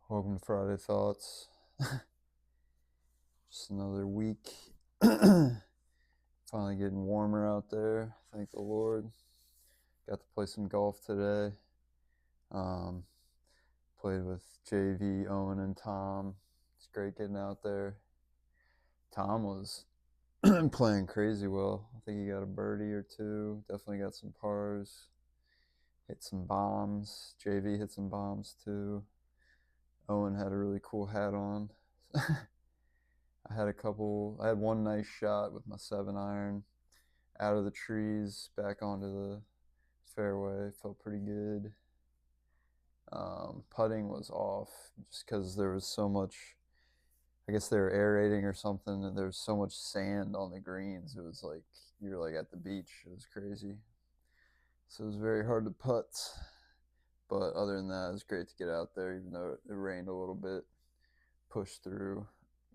Welcome to Friday Thoughts. Just another week. Finally getting warmer out there. Thank the Lord. Got to play some golf today. Played with JV, Owen, and Tom. It's great getting out there. Tom was playing crazy well. I think he got a birdie or two. Definitely got some pars. Hit some bombs. JV hit some bombs too. Owen had a really cool hat on. I had one nice shot with my 7-iron out of the trees back onto the fairway. Felt pretty good. Putting was off just because there was so much, I guess they were aerating or something, and there was so much sand on the greens. It was like you were like at the beach. It was crazy. So it was very hard to putt. But other than that, it was great to get out there, even though it rained a little bit. Pushed through,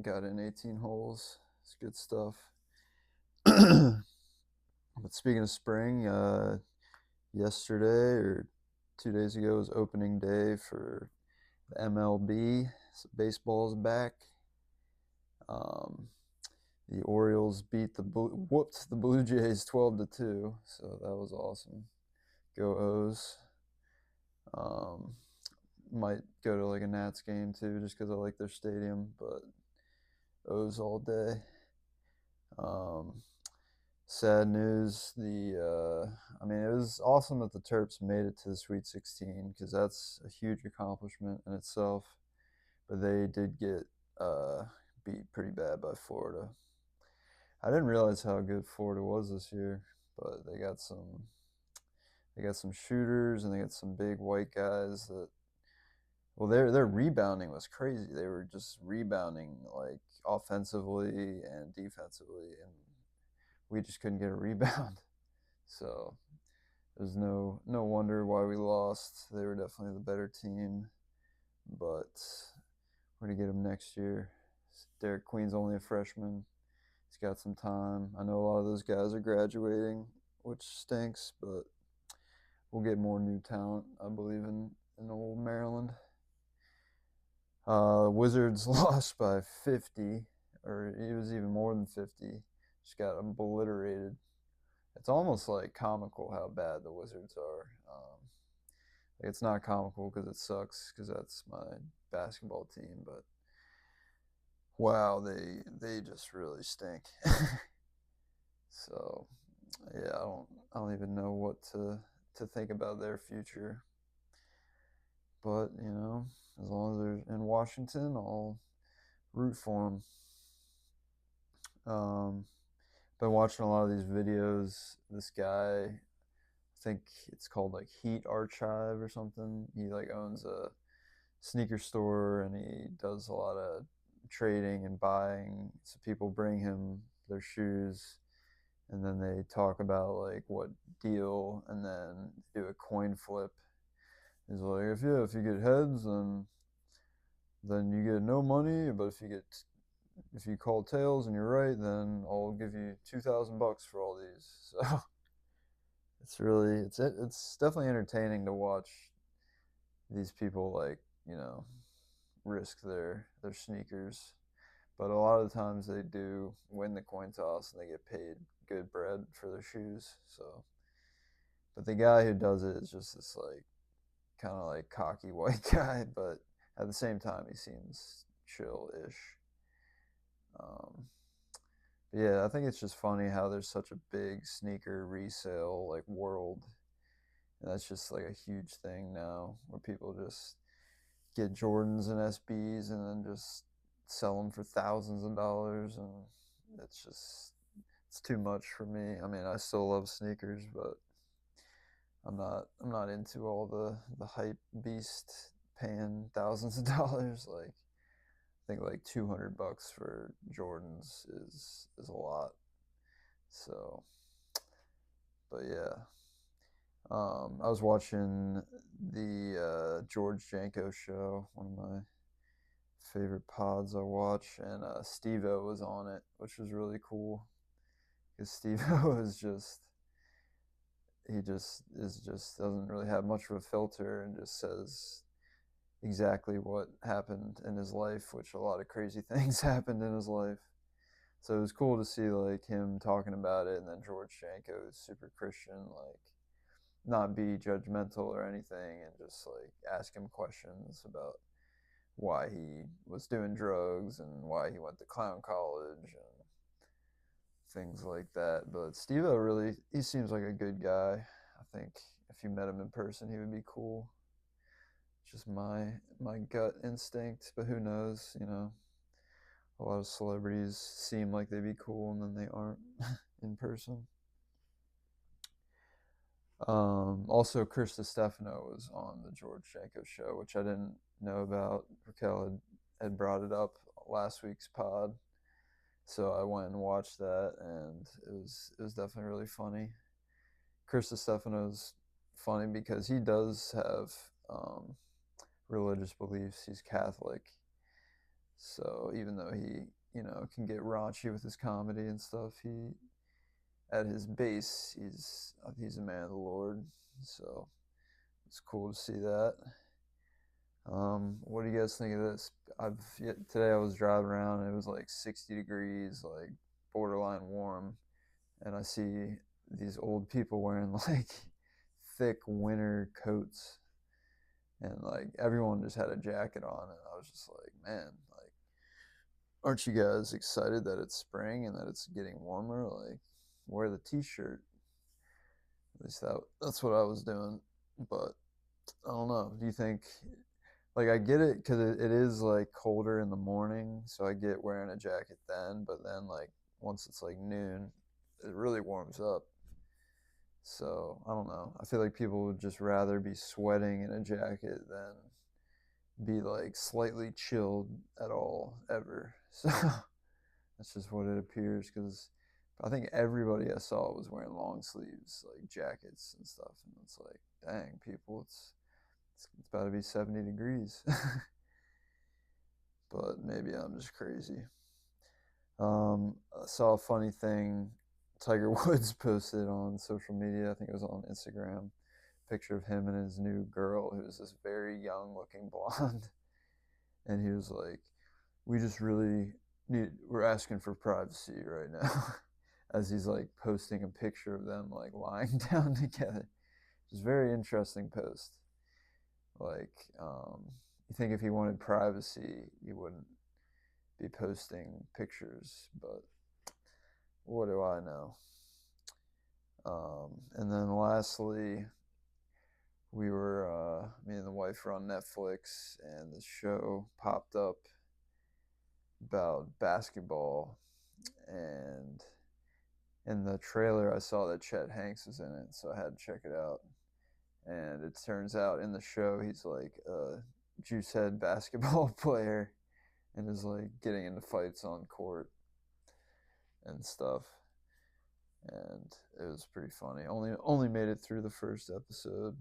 got in 18 holes. It's good stuff. But speaking of spring, yesterday or 2 days ago was opening day for the MLB. So baseball's back. The Orioles whooped the Blue Jays 12-2, so that was awesome. Go O's. Might go to like a Nats game too, just because I like their stadium. But O's all day. Sad news. I mean, it was awesome that the Terps made it to the Sweet 16 because that's a huge accomplishment in itself. But they did get beat pretty bad by Florida. I didn't realize how good Florida was this year, but they got some shooters and they got some big white guys that. Well, their rebounding was crazy. They were just rebounding like offensively and defensively, and we just couldn't get a rebound. So there's no wonder why we lost. They were definitely the better team, but we're gonna get them next year. Derek Queen's only a freshman. He's got some time. I know a lot of those guys are graduating, which stinks, but we'll get more new talent. I believe in old Maryland. Wizards lost by 50, or it was even more than 50. Just got obliterated. It's almost like comical how bad the Wizards are. It's not comical because it sucks because that's my basketball team, but wow, they just really stink. So yeah, I don't even know what to think about their future. But as long as they're in Washington, I'll root for them. Been watching a lot of these videos. This guy, I think it's called like Heat Archive or something. He like owns a sneaker store and he does a lot of trading and buying. So people bring him their shoes and then they talk about like what deal and then do a coin flip. He's like, if you get heads, then you get no money, but if you call tails and you're right, then I'll give you $2,000 for all these. So it's definitely entertaining to watch these people like risk their sneakers, but a lot of the times they do win the coin toss and they get paid good bread for their shoes. So, but the guy who does it is just this like kind of like cocky white guy, but at the same time he seems chill-ish. Um, yeah, I think it's just funny how there's such a big sneaker resale like world, and that's just like a huge thing now where people just get Jordans and SBs and then just sell them for thousands of dollars, and it's too much for me. I mean, I still love sneakers, but I'm not into all the hype beast paying thousands of dollars. Like I think like $200 for Jordans is a lot. So, but yeah, I was watching the George Janko show, one of my favorite pods I watch, and Steve-O was on it, which was really cool because Steve-O is just doesn't really have much of a filter and just says exactly what happened in his life, which a lot of crazy things happened in his life. So it was cool to see like him talking about it, and then George Janko is super Christian, like not be judgmental or anything, and just like ask him questions about why he was doing drugs and why he went to clown college and things like that. But Steve-O really, he seems like a good guy. I think if you met him in person, he would be cool. Just my gut instinct, but who knows? You know, a lot of celebrities seem like they'd be cool and then they aren't in person. Also, Chris Stefano was on the George Janko show, which I didn't know about. Raquel had brought it up last week's pod, so I went and watched that, and it was definitely really funny. Chris Stefano's funny because he does have religious beliefs. He's Catholic, so even though he can get raunchy with his comedy and stuff, he at his base he's a man of the Lord. So it's cool to see that. What do you guys think of this? Today I was driving around and it was like 60 degrees, like borderline warm, and I see these old people wearing like thick winter coats, and like everyone just had a jacket on, and I was just like, man, like, aren't you guys excited that it's spring and that it's getting warmer? Like, wear the t-shirt. At least that's what I was doing, but I don't know. Do you think, like, I get it because it is like colder in the morning, so I get wearing a jacket then, but then like once it's like noon, it really warms up. So I don't know. I feel like people would just rather be sweating in a jacket than be like slightly chilled at all ever. So that's just what it appears, because I think everybody I saw was wearing long sleeves, like jackets and stuff, and it's like, dang, people, it's about to be 70 degrees. But maybe I'm just crazy. I saw a funny thing Tiger Woods posted on social media. I think it was on Instagram. Picture of him and his new girl, who's this very young looking blonde. And he was like, we just really we're asking for privacy right now. As he's like posting a picture of them like lying down together. It's a very interesting post. Like, you think if he wanted privacy, he wouldn't be posting pictures, but what do I know? And then lastly, me and the wife were on Netflix, and the show popped up about basketball, and in the trailer I saw that Chet Hanks was in it, so I had to check it out. And it turns out in the show he's like a juicehead basketball player and is like getting into fights on court and stuff. And it was pretty funny. Only made it through the first episode.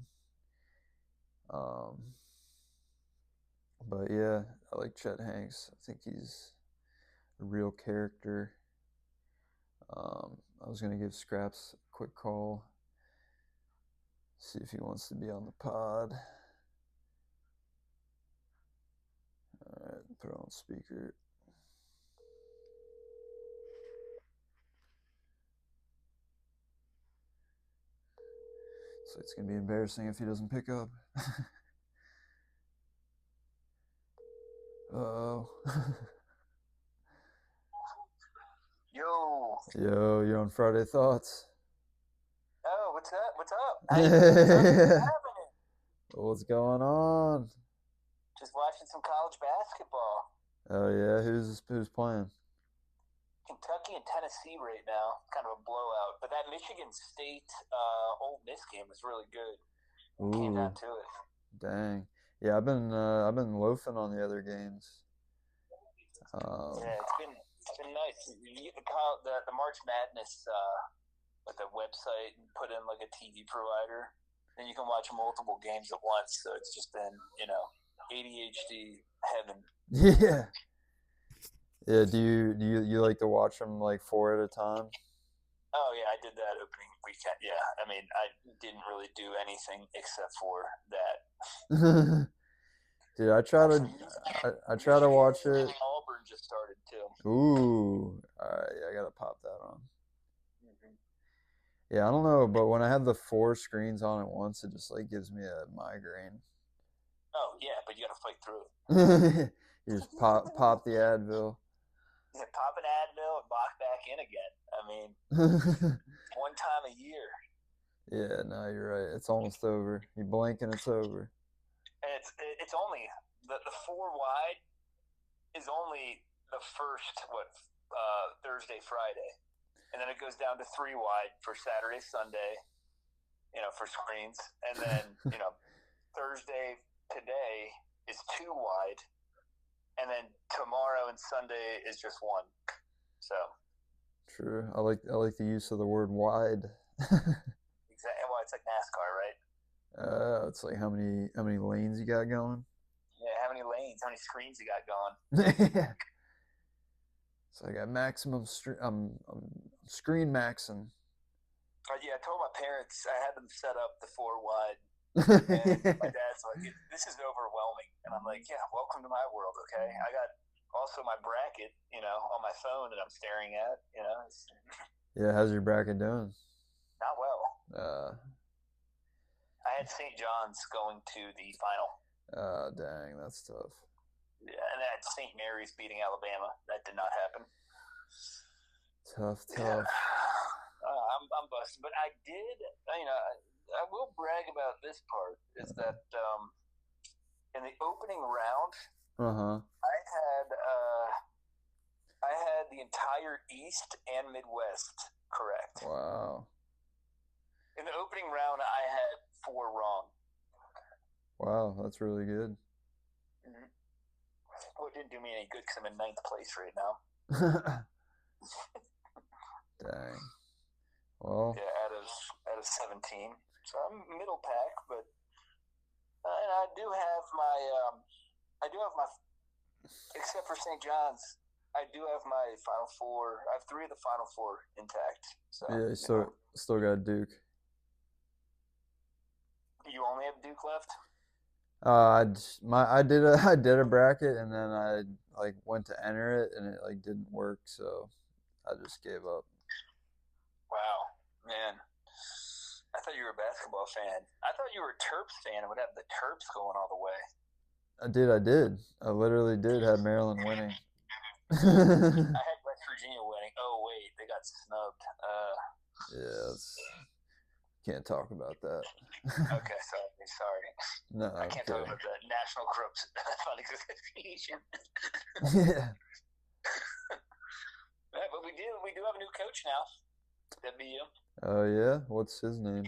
Um, but yeah, I like Chet Hanks. I think he's a real character. I was gonna give Scraps a quick call, see if he wants to be on the pod. All right, put it on speaker. So it's gonna be embarrassing if he doesn't pick up. Oh. Yo. Yo, you're on Friday Thoughts. Oh, what's up? What's up? What's happening? What's going on? Just watching some college basketball. Oh yeah, who's playing? Kentucky and Tennessee right now. Kind of a blowout. But that Michigan State Ole Miss game was really good. Came Ooh, down to it. dang. Yeah, I've been loafing on the other games. Yeah, it's been nice. You get the March Madness with a website and put in like a TV provider. Then you can watch multiple games at once. So it's just been, ADHD heaven. Yeah. Yeah, do you like to watch them like four at a time? Oh yeah, I did that opening weekend. Yeah, I mean, I didn't really do anything except for that. Dude, I try to watch it. Auburn just started too. Ooh, all right, yeah, I gotta pop that on. Mm-hmm. Yeah, I don't know, but when I have the four screens on at once, it just like gives me a migraine. Oh yeah, but you got to fight through it. You just pop the Advil. Yeah, pop an Advil and lock back in again. I mean, one time a year, Yeah, no, you're right. It's almost over. You blink and it's over. and it's only the four wide is only the first Thursday Friday, and then it goes down to three wide for Saturday Sunday, for screens, and then Thursday today is two wide, and then tomorrow and Sunday is just one. So True. I like the use of the word wide. exactly. Well, it's like NASCAR, right? It's like how many lanes you got going. Yeah. How many lanes? How many screens you got going? Yeah. So I got maximum. I'm screen maxing. Yeah, I told my parents I had them set up the four wide, and my dad's like, "This is overwhelming," and I'm like, "Yeah, welcome to my world." Okay, I got also my bracket, on my phone that I'm staring at. It's Yeah, how's your bracket doing? not well. Uh, I had St. John's going to the final. Dang, that's tough. Yeah, and I had St. Mary's beating Alabama. That did not happen. Tough, Yeah, tough. I'm busted, but I did. I will brag about this part is that in the opening round, Uh huh. I had the entire East and Midwest correct. Wow. In the opening round, I had four wrong. Wow, that's really good. Mm-hmm. Well, it didn't do me any good because I'm in ninth place right now. Dang. Well, Yeah, out of 17, so I'm middle pack, but and I do have my except for St. John's. I do have my Final Four. I have three of the Final Four intact. So yeah, still got Duke. you only have Duke left. I did a bracket and then I like went to enter it and it like didn't work, so I just gave up. Wow, man. I thought you were a basketball fan. I thought you were a Terps fan and would have the Terps going all the way. I did. I literally did have Maryland winning. I had West Virginia winning. Oh wait, they got snubbed. Yeah, can't talk about that. Okay, sorry. No, I I'm can't talk kidding. about the National Corrupt Athletic Association. Yeah. Yeah, but we do have a new coach now. WU. Oh yeah. What's his name?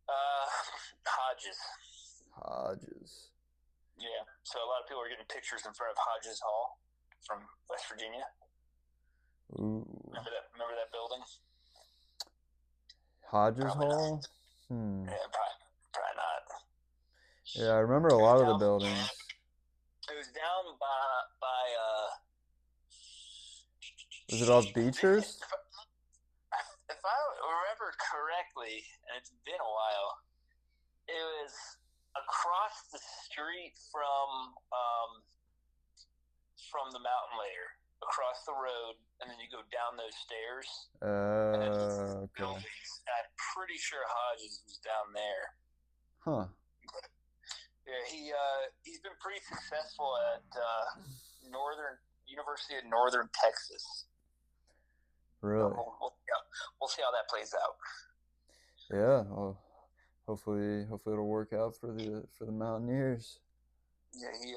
Uh, Hodges. Hodges. Yeah. So a lot of people are getting pictures in front of Hodges Hall from West Virginia. Ooh. Remember that building? Hodges Probably not. Hall. Hmm. Yeah, probably not. Yeah, I remember a lot of the buildings. It was down by Was it off Beechers? if I remember correcly, and it's been a while, it was across the street from the mountain layer, across the road, and then you go down those stairs, and then Okay. buildings. I'm pretty sure Hodges was down there. Huh. Yeah, he's been pretty successful at University of Northern Texas. Really? We'll see how that plays out. Yeah. Well, hopefully it'll work out for the Mountaineers. Yeah, he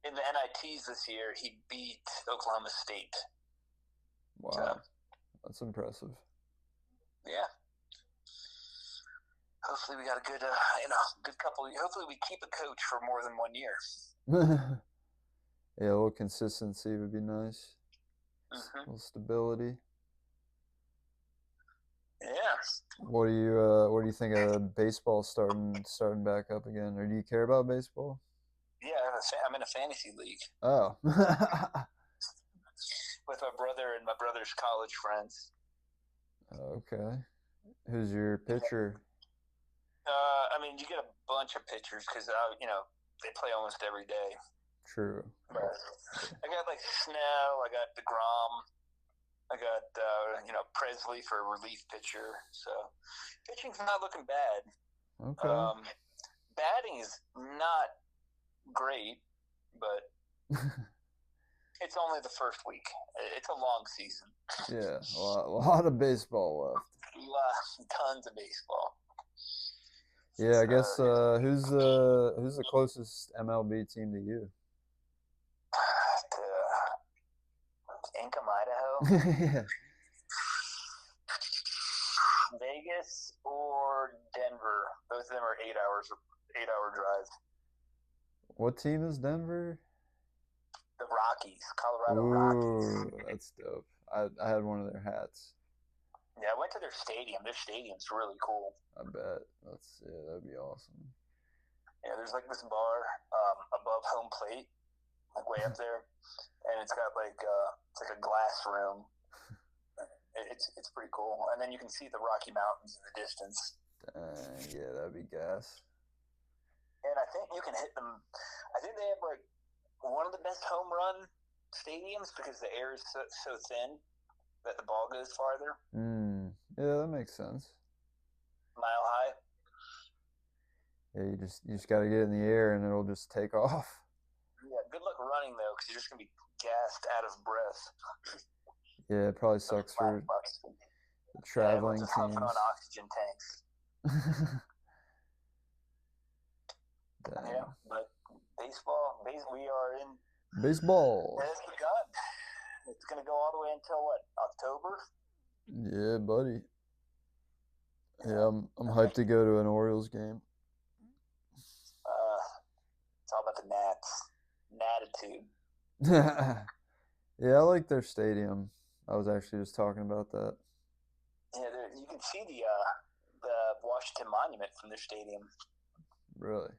in the NITs this year he beat Oklahoma State. Wow, so, that's impressive. Yeah. Hopefully we got a good couple. Hopefully we keep a coach for more than 1 year. Yeah, a little consistency would be nice. Mm-hmm. A little stability. Yeah. What do you think of baseball starting back up again? Or do you care about baseball? Yeah, I'm in a fantasy league. Oh. With my brother and my brother's college friends. Okay. Who's your pitcher? I mean, you get a bunch of pitchers because they play almost every day. True. But I got like Snell, I got DeGrom, I got Presley for a relief pitcher. So pitching's not looking bad. Okay. Batting is not great, but it's only the first week. It's a long season. Yeah, a lot of baseball left. Tons of baseball. Yeah, I guess who's the closest MLB team to you? Income, Idaho. Yeah. Vegas or Denver. Both of them are 8-hour drive. What team is Denver? The Rockies, Colorado Rockies. Ooh, that's dope. I had one of their hats. Yeah, I went to their stadium. Their stadium's really cool. I bet. That'd be awesome. Yeah, there's like this bar above home plate, like way up there, and it's got like it's like a glass room. It's pretty cool, and then you can see the Rocky Mountains in the distance. Yeah, that'd be gas. And I think you can hit them. I think they have like one of the best home run stadiums because the air is so thin that the ball goes farther. Yeah, that makes sense. Mile high. Yeah, you just got to get in the air and it'll just take off. Yeah, good luck running though, because you're just gonna be gassed out of breath. Yeah, it probably sucks for the traveling teams. On oxygen tanks. Yeah, but baseball, we are in baseball. It's gonna go all the way until what, October? Yeah, buddy. Yeah, I'm hyped to go to an Orioles game. It's all about the Natitude. Yeah, I like their stadium. I was actually just talking about that. Yeah, you can see the Washington Monument from their stadium. Really?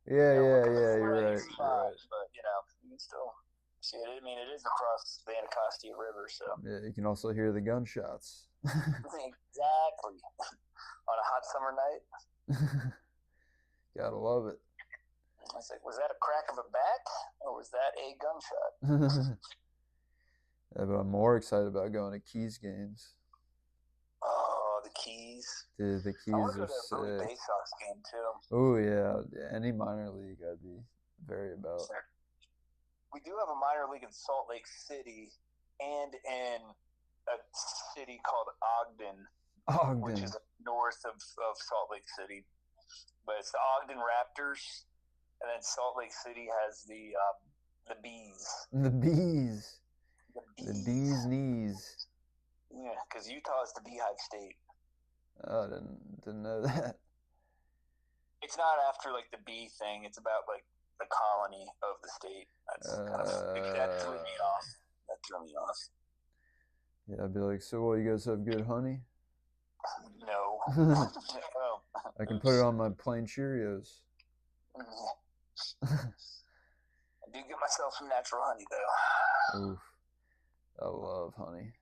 Yeah, you're right. But you can still see it. I mean, it is across the Anacostia River, so yeah, you can also hear the gunshots. Exactly. On a hot summer night. Gotta love it. I was like, was that a crack of a bat or was that a gunshot? Yeah, but I'm more excited about going to Keys games. Oh, the Keys. Dude, the Keys are sick. Bay Sox game too. Oh yeah, any minor league I'd be very about. We do have a minor league in Salt Lake City and in a city called Ogden, which is north of Salt Lake City. But it's the Ogden Raptors, and then Salt Lake City has the Bees. The Bees. The Bees knees. Yeah, because Utah is the Beehive State. Oh, I didn't know that. It's not after like the bee thing. It's about like the colony of the state. That threw me off. Yeah, I'd be like, so what? You guys have good honey? No. I can put it on my plain Cheerios. I do get myself some natural honey though. Oof. I love honey.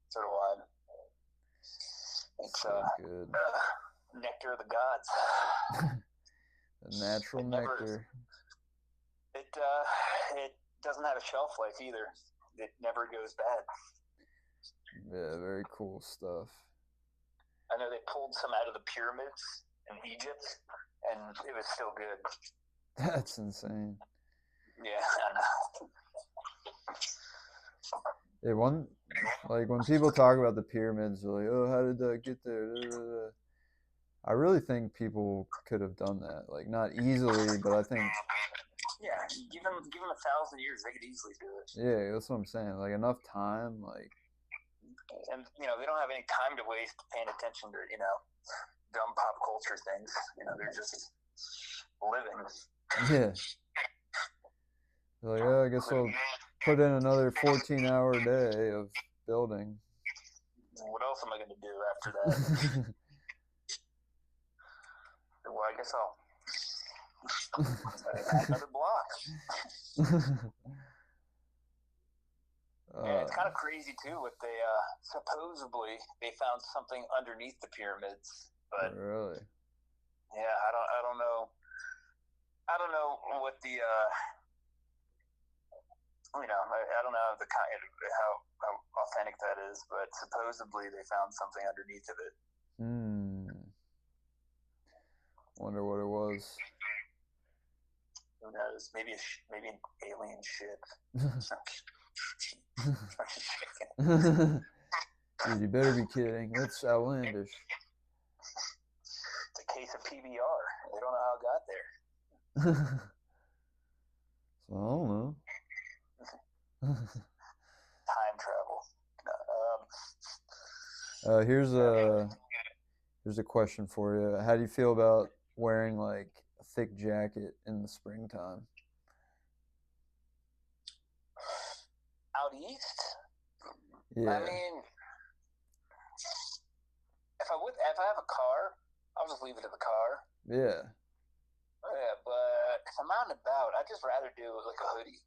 So do I. It's so good. Nectar of the gods. The natural nectar. It doesn't have a shelf life either. It never goes bad. Yeah, very cool stuff. I know they pulled some out of the pyramids in Egypt, and it was still good. That's insane. Yeah, I know. Yeah, when people talk about the pyramids, they're like, "Oh, how did that get there?" I really think people could have done that. Like, not easily, but I think. Yeah, give them 1,000 years, they could easily do it. Yeah, that's what I'm saying. Like, enough time, like. And they don't have any time to waste paying attention to dumb pop culture things. They're just living. Yeah. They're like, oh, I guess I'll put in another 14-hour day of building. What else am I going to do after that? Well, I guess I'll add another block. Yeah, it's kind of crazy too. What they supposedly they found something underneath the pyramids, But Really? yeah, I don't know. I don't know what the I don't know the kind of how authentic that is, but supposedly they found something underneath of it. Wonder what it was. Who knows? Maybe an alien ship. Dude, you better be kidding. That's outlandish. It's a case of PBR. They don't know how it got there. So I don't know. Time travel. Here's a question for you. How do you feel about wearing like a thick jacket in the springtime? Out east, I Yeah. mean, if I have a car, I'll just leave it in the car. Yeah. Oh, yeah, but if I'm out and about, I'd just rather do like a hoodie,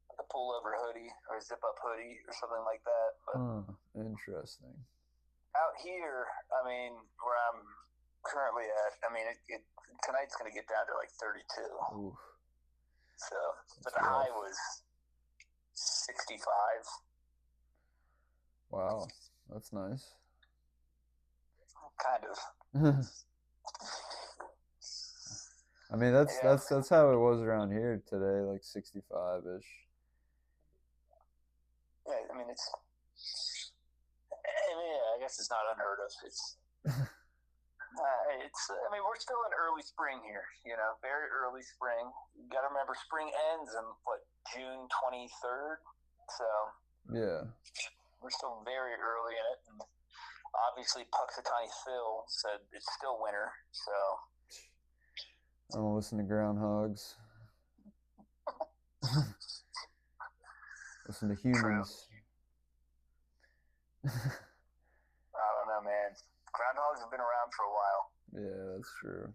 like a pullover hoodie or a zip up hoodie or something like that. But Interesting. out here, I mean, where I'm currently at, I mean, tonight's going to get down to like 32. Oof. So, but That's the high rough. was 65. Wow. That's nice. Kind of. I mean, that's Yeah. that's how it was around here today, like 65-ish. Yeah, I mean, I guess it's not unheard of. I mean, we're still in early spring here, very early spring. You got to remember, spring ends in, June 23rd? So, Yeah. we're still very early in it. And obviously, Puxatawny Phil said it's still winter, so. I don't listen to groundhogs. Listen to humans. I don't know, man. Groundhogs have been around for a while. Yeah, that's true.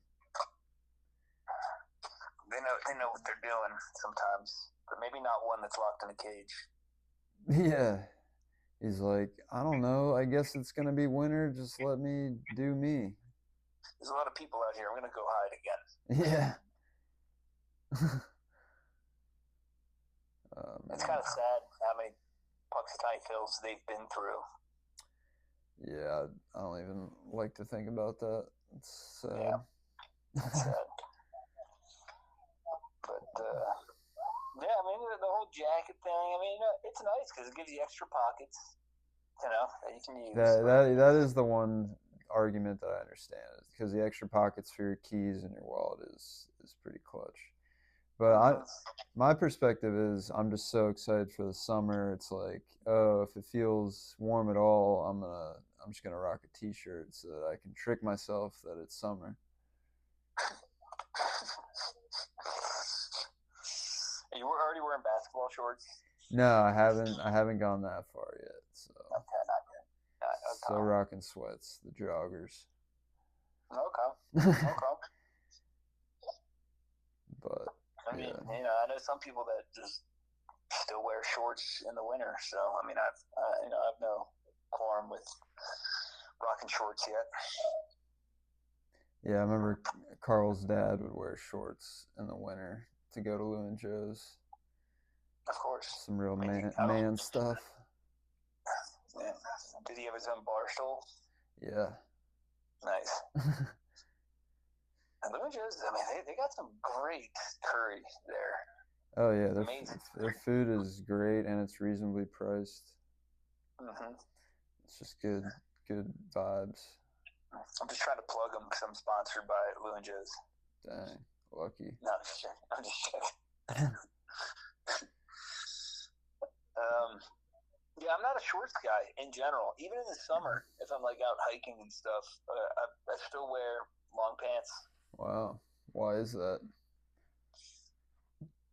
They know what they're doing sometimes, but maybe not one that's locked in a cage. Yeah. He's like, I don't know. I guess it's gonna be winter. Just let me do me. There's a lot of people out here. I'm gonna go hide again. Yeah. It's kind of sad how many Puxatawny Phils they've been through. Yeah, I don't even like to think about that. It's sad. Yeah, it's sad. But yeah, I mean the whole jacket thing. I mean, it's nice because it gives you extra pockets. That you can use. That is the one argument that I understand, is because the extra pockets for your keys and your wallet is pretty clutch. But my perspective is I'm just so excited for the summer. It's like, oh, if it feels warm at all, I'm just gonna rock a t-shirt so that I can trick myself that it's summer. You were already wearing basketball shorts? No, I haven't gone that far yet. So okay, not yet. Okay. Still rocking sweats, the joggers. Okay. But I mean, I know some people that just still wear shorts in the winter. So I mean, I've no qualm with rocking shorts yet. Yeah, I remember Carl's dad would wear shorts in the winter to go to Lou and Joe's. Of course. Some real man stuff. Yeah. Did he have his own bar stool? Yeah. Nice. And Lou and Joe's, I mean, they got some great curry there. Oh yeah, their food is great and it's reasonably priced. Mm-hmm. It's just good vibes. I'm just trying to plug them because I'm sponsored by Lou and Joe's. Dang, lucky. No, I'm just kidding. Yeah, I'm not a shorts guy in general. Even in the summer, if I'm like out hiking and stuff, I still wear long pants. Wow, why is that?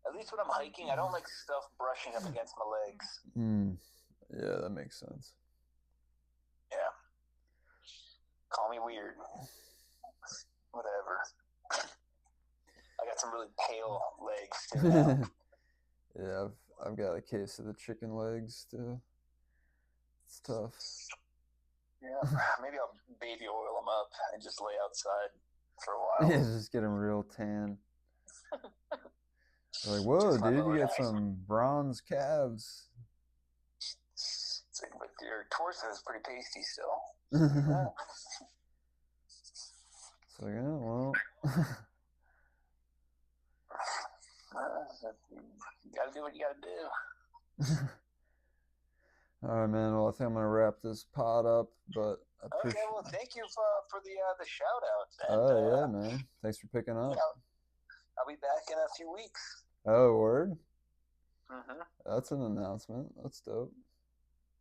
At least when I'm hiking, I don't like stuff brushing up against my legs. Yeah, that makes sense. Yeah. Call me weird. Whatever. I got some really pale legs too. Yeah, I've got a case of the chicken legs too. It's tough. Yeah, maybe I'll baby oil them up and just lay outside for a Yeah, while. just get them real tan. They're like, whoa, Just my dude, you little got hack. some bronze calves. It's like, but your torso is pretty pasty still. It's Yeah. like, oh, well. You gotta do what you gotta do. All right, man. Well, I think I'm gonna wrap this pod up, but I Okay, appreciate. well, thank you for the shout out, and Oh yeah, man. Thanks for picking up. yeah, I'll be back in a few weeks. Oh, word. Mm-hmm. That's an announcement. That's dope.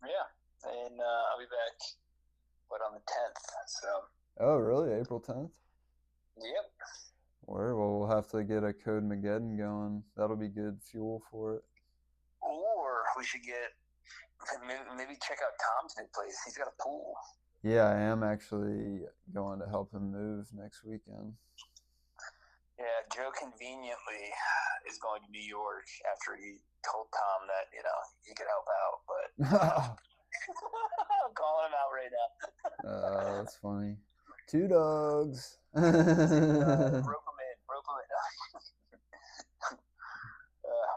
Yeah, and I'll be back, but on the 10th. So, Oh, really? April 10th? yep. Word. Well, we'll have to get a Code Mageddon going. That'll be good fuel for it. Or we should maybe check out Tom's new place. He's got a pool. Yeah, I am actually going to help him move next weekend. Yeah, Joe conveniently is going to New York after he told Tom that he could help out, but I'm calling him out right now. That's funny. Two dogs. Rope him in. Rope him in.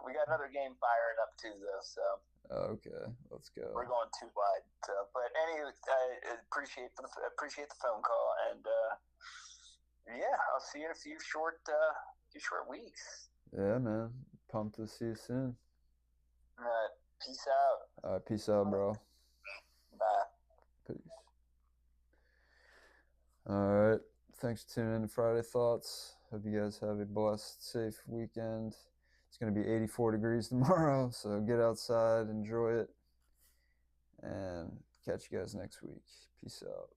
We got another game firing up too, though. So Okay, let's go. we're going too wide. So, but anyway, I appreciate the phone call, and yeah, I'll see you in a few short weeks. Yeah, man. Pumped to see you soon. Peace out. All right, peace out, bro. Bye. Peace. All right. Thanks for tuning in to Friday Thoughts. Hope you guys have a blessed, safe weekend. It's going to be 84 degrees tomorrow, so get outside, enjoy it, and catch you guys next week. Peace out.